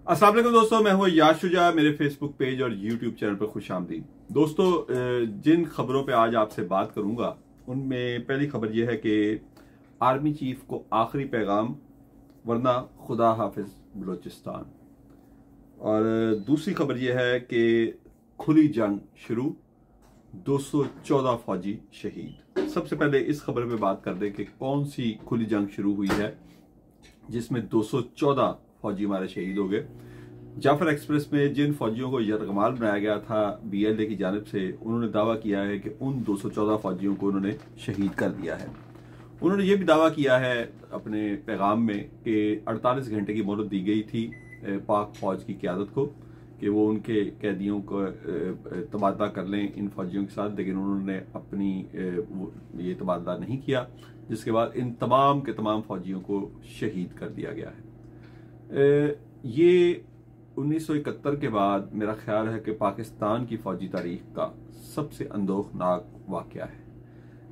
अस्सलाम वालेकुम दोस्तों, मैं हूं याद शुजा। मेरे फेसबुक पेज और यूट्यूब चैनल पर खुश आमदीद। दोस्तों, जिन खबरों पे आज आपसे बात करूंगा उनमें पहली खबर यह है कि आर्मी चीफ को आखिरी पैगाम, वरना खुदा हाफिज बलोचिस्तान। और दूसरी खबर यह है कि खुली जंग शुरू, 214 फौजी शहीद। सबसे पहले इस खबर पे बात कर दें कि कौन सी खुली जंग शुरू हुई है जिसमें 214 फौजी हमारे शहीद हो गए। जाफर एक्सप्रेस में जिन फौजियों को यरगमाल बनाया गया था BLA की जानिब से, उन्होंने दावा किया है कि उन 214 फौजियों को उन्होंने शहीद कर दिया है। उन्होंने ये भी दावा किया है अपने पैगाम में कि 48 घंटे की मोहलत दी गई थी पाक फौज की क़यादत को कि वो उनके कैदियों को तबादला कर लें इन फौजियों के साथ, लेकिन उन्होंने अपनी ये तबादला नहीं किया, जिसके बाद इन तमाम के तमाम फौजियों को शहीद कर दिया गया है। ये 1971 के बाद मेरा ख्याल है कि पाकिस्तान की फौजी तारीख का सबसे अंदोखनाक वाकया है।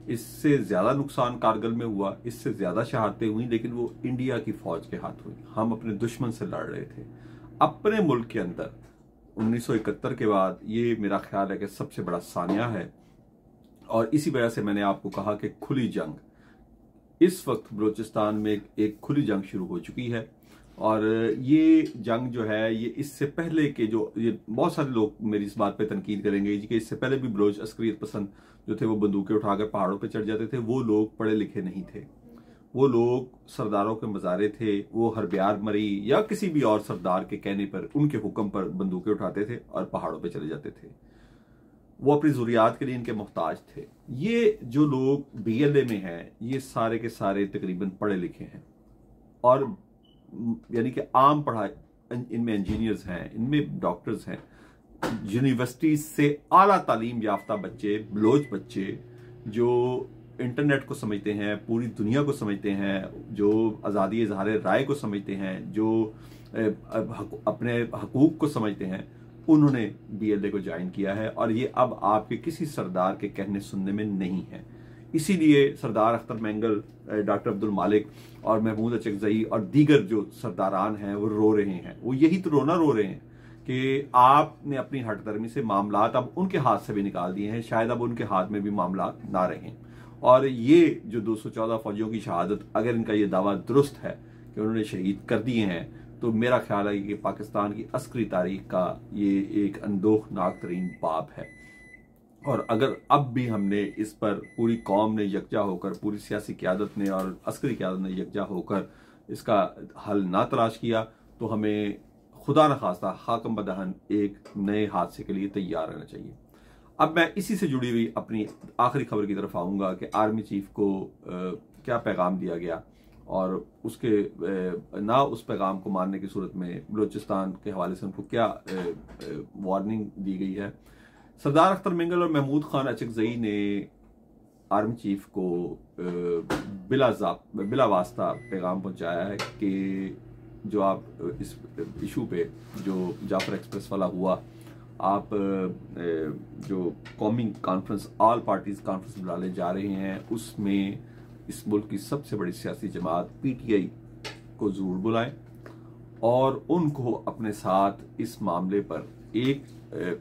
इससे ज्यादा नुकसान कारगिल में हुआ, इससे ज्यादा शहादतें हुई, लेकिन वो इंडिया की फौज के हाथ हुई। हम अपने दुश्मन से लड़ रहे थे अपने मुल्क के अंदर। 1971 के बाद ये मेरा ख्याल है कि सबसे बड़ा सानिया है, और इसी वजह से मैंने आपको कहा कि खुली जंग, इस वक्त बलूचिस्तान में एक खुली जंग शुरू हो चुकी है। और ये जंग जो है, ये इससे पहले के ये बहुत सारे लोग मेरी इस बात पे तनकीद करेंगे कि इससे पहले भी बलोच अस्करियत पसंद जो थे वो बंदूकें उठाकर पहाड़ों पे चढ़ जाते थे। वो लोग पढ़े लिखे नहीं थे, वो लोग सरदारों के मजारे थे। वो हरब्यार मरी या किसी भी और सरदार के कहने पर, उनके हुक्म पर बंदूकें उठाते थे और पहाड़ों पर चले जाते थे। वो अपनी जरूरियात के लिए इनके मोहताज थे। ये जो लोग BLA में हैं, ये सारे के सारे तकरीबन पढ़े लिखे हैं, और यानी कि आम पढ़ाई, इनमें इंजीनियर्स हैं, इनमें डॉक्टर्स हैं, यूनिवर्सिटी से आला तालीम याफ्ता बच्चे, बलोच बच्चे जो इंटरनेट को समझते हैं, पूरी दुनिया को समझते हैं, जो आज़ादी इज़हार राय को समझते हैं, जो अपने हकूक को समझते हैं, उन्होंने BLA को ज्वाइन किया है। और ये अब आपके किसी सरदार के कहने सुनने में नहीं है। इसीलिए सरदार अख्तर मैंगल, डॉक्टर अब्दुल मालिक और महमूद अचकजई और दीगर जो सरदारान हैं वो रो रहे हैं। वो यही तो रोना रो रहे हैं कि आपने अपनी हटदर्मी से मामलात अब उनके हाथ से भी निकाल दिए हैं, शायद अब उनके हाथ में भी मामलात ना रहें। और ये जो 214 फौजियों की शहादत, अगर इनका ये दावा दुरुस्त है कि उन्होंने शहीद कर दिए हैं, तो मेरा ख्याल है कि पाकिस्तान की अस्करी तारीख का ये एक अंदोखनाक तरीन बाब है। और अगर अब भी हमने इस पर, पूरी कौम ने यकजा होकर, पूरी सियासी क़यादत ने और अस्करी क़यादत ने यकजा होकर इसका हल ना तलाश किया, तो हमें खुदा न खास्ता हाकम बदहन एक नए हादसे के लिए तैयार रहना चाहिए। अब मैं इसी से जुड़ी हुई अपनी आखिरी खबर की तरफ आऊँगा कि आर्मी चीफ को क्या पैगाम दिया गया, और उसके ना उस पैगाम को मानने की सूरत में बलूचिस्तान के हवाले से उनको क्या वार्निंग दी गई है। सरदार अख्तर मैंगल और महमूद खान अचकजई ने आर्मी चीफ को बिला वास्ता पैगाम पहुंचाया है कि जो आप इस इशू पे जो जाफर एक्सप्रेस वाला हुआ, आप जो कौमी कॉन्फ्रेंस, ऑल पार्टीज कॉन्फ्रेंस बुलाने जा रहे हैं, उसमें इस मुल्क की सबसे बड़ी सियासी जमात PTI को जरूर बुलाएं और उनको अपने साथ इस मामले पर एक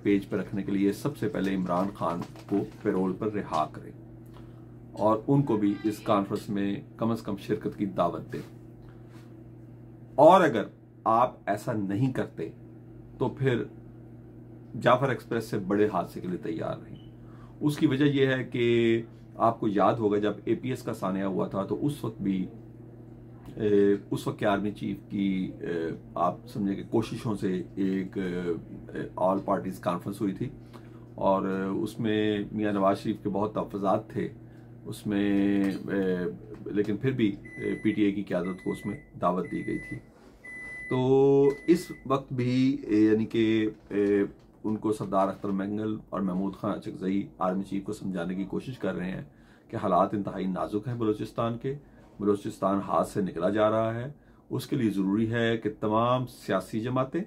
पेज पर रखने के लिए सबसे पहले इमरान खान को पैरोल पर रिहा करें और उनको भी इस कॉन्फ्रेंस में कम से कम शिरकत की दावत दें। और अगर आप ऐसा नहीं करते तो फिर जाफर एक्सप्रेस से बड़े हादसे के लिए तैयार रहें। उसकी वजह यह है कि आपको याद होगा जब APS का सानिया हुआ था, तो उस वक्त के आर्मी चीफ की आप समझे कि कोशिशों से एक ऑल पार्टीज कॉन्फ्रेंस हुई थी, और उसमें मियां नवाज शरीफ के बहुत तहफ़्फ़ुज़ात थे उसमें, लेकिन फिर भी PTI की क़यादत को उसमें दावत दी गई थी। तो इस वक्त भी यानी कि उनको सरदार अख्तर मैंगल और महमूद खान अचकजई आर्मी चीफ को समझाने की कोशिश कर रहे हैं कि हालात इंतहाई नाजुक हैं बलूचिस्तान के, बलूचिस्तान हाथ से निकला जा रहा है। उसके लिए ज़रूरी है कि तमाम सियासी जमातें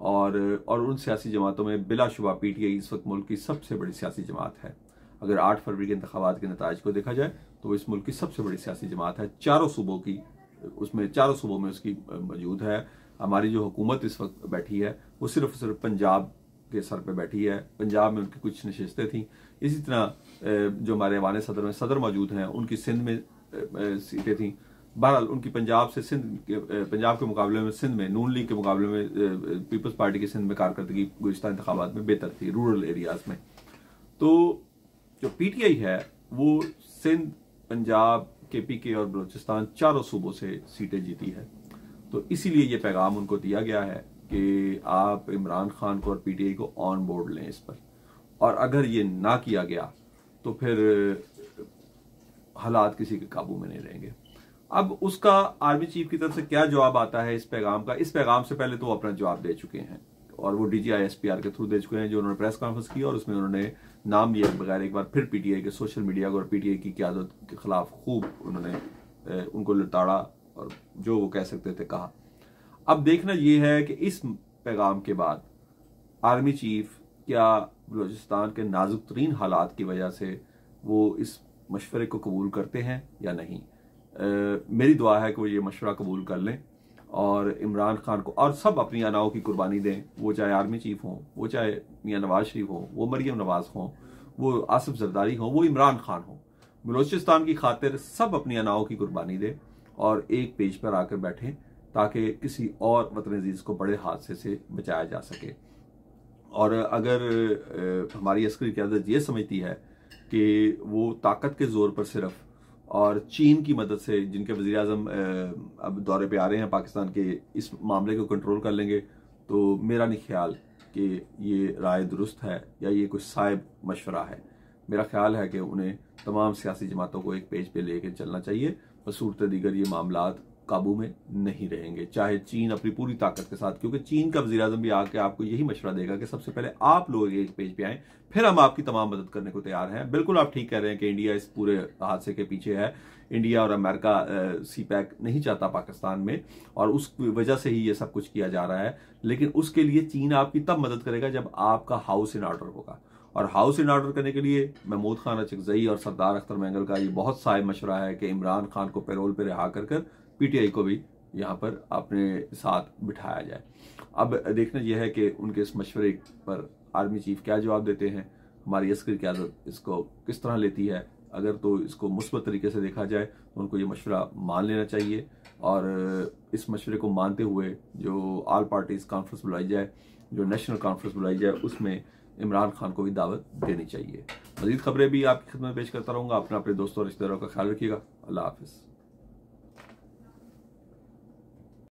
और उन सियासी जमातों में बिलाशुबा PTI इस वक्त मुल्क की सबसे बड़ी सियासी जमात है। अगर 8 फरवरी के इंतखाबात के नताइज को देखा जाए तो इस मुल्क की सबसे बड़ी सियासी जमात है, चारों सूबों की, उसमें चारों सूबों में उसकी मौजूद है। हमारी जो हुकूमत इस वक्त बैठी है वो सिर्फ पंजाब के सर पे बैठी है। पंजाब में उनकी कुछ नशिस्तें थी, इसी तरह जो हमारे ऐवान सदर में सदर मौजूद हैं उनकी सिंध में सीटें थी। बहरहाल उनकी पंजाब के मुकाबले में सिंध में, नून लीग के मुकाबले में पीपल्स पार्टी की सिंध में कारकर्दगी गुज़िश्ता इंतखाबात में बेहतर थी रूरल एरियाज में। तो जो पीटीआई है वो सिंध, पंजाब, केपीके और बलूचिस्तान चारों सूबों से सीटें जीती है। तो इसीलिए ये पैगाम उनको दिया गया है कि आप इमरान खान को और पीटीआई को ऑन बोर्ड लें इस पर, और अगर ये ना किया गया तो फिर हालात किसी के काबू में नहीं रहेंगे। अब उसका आर्मी चीफ की तरफ से क्या जवाब आता है इस पैगाम का? इस पैगाम से पहले तो वो अपना जवाब दे चुके हैं और वो डीजीआई एसपीआर के थ्रू दे चुके हैं, जो उन्होंने प्रेस कॉन्फ्रेंस की और उसमें उन्होंने नाम लिए बगैर एक बार फिर पीटीआई के सोशल मीडिया को और पीटीआई की क़यादत के खिलाफ खूब उन्होंने उनको लताड़ा और जो वो कह सकते थे कहा। अब देखना यह है कि इस पैगाम के बाद आर्मी चीफ क्या बलूचिस्तान के नाजुक तरीन हालात की वजह से वो इस मशवरे को कबूल करते हैं या नहीं। मेरी दुआ है कि वो ये मशवरा कबूल कर लें और इमरान खान को और सब अपनी अनाओं की कुर्बानी दें, वो चाहे आर्मी चीफ हों, वो चाहे मियां नवाज शरीफ हों, वो मरियम नवाज हों, वो आसिफ जरदारी हों, वो इमरान खान हों। बलूचिस्तान की खातिर सब अपनी अनाओं की कुर्बानी दें और एक पेज पर आकर बैठें ताकि किसी और वतन अजीज को बड़े हादसे से बचाया जा सके। और अगर हमारी अस्करी क़यादत ये समझती है कि वो ताकत के जोर पर सिर्फ और चीन की मदद से, जिनके वज़ीर आज़म अब दौरे पे आ रहे हैं पाकिस्तान के, इस मामले को कंट्रोल कर लेंगे, तो मेरा नहीं ख्याल कि ये राय दुरुस्त है या ये कुछ साइब मशवरा है। मेरा ख्याल है कि उन्हें तमाम सियासी जमातों को एक पेज पे लेकर चलना चाहिए और सूरत दीगर ये मामलात काबू में नहीं रहेंगे, चाहे चीन अपनी पूरी ताकत के साथ, क्योंकि चीन का वज़ीर आज़म भी आके आपको यही मशवरा देगा कि सबसे पहले आप लोग एक पेज पे आएं, फिर हम आपकी तमाम मदद करने को तैयार हैं। बिल्कुल आप ठीक कह रहे हैं कि इंडिया इस पूरे हादसे के पीछे है। इंडिया और अमेरिका सीपैक नहीं चाहता पाकिस्तान में और उस वजह से ही ये सब कुछ किया जा रहा है, लेकिन उसके लिए चीन आपकी तब मदद करेगा जब आपका हाउस इन ऑर्डर होगा। और हाउस इन ऑर्डर करने के लिए महमूद खान अचकजई और सरदार अख्तर मैंगल का ये बहुत साइब मशवरा है कि इमरान खान को पैरोल पर रिहा कर पीटीआई को भी यहाँ पर अपने साथ बिठाया जाए। अब देखना यह है कि उनके इस मशवरे पर आर्मी चीफ क्या जवाब देते हैं, हमारी अस्करी क़यादत इसको किस तरह लेती है। अगर तो इसको मुस्बत तरीके से देखा जाए तो उनको ये मशवरा मान लेना चाहिए और इस मशवरे को मानते हुए जो ऑल पार्टीज कॉन्फ्रेंस बुलाई जाए, जो नेशनल कॉन्फ्रेंस बुलाई जाए, उसमें इमरान खान को भी दावत देनी चाहिए। मज़ीद खबरें भी आपकी खिदमत पेश करता रहूँगा। अपने दोस्तों और रिश्तेदारों का ख्याल रखिएगा। अल्लाह हाफिज़।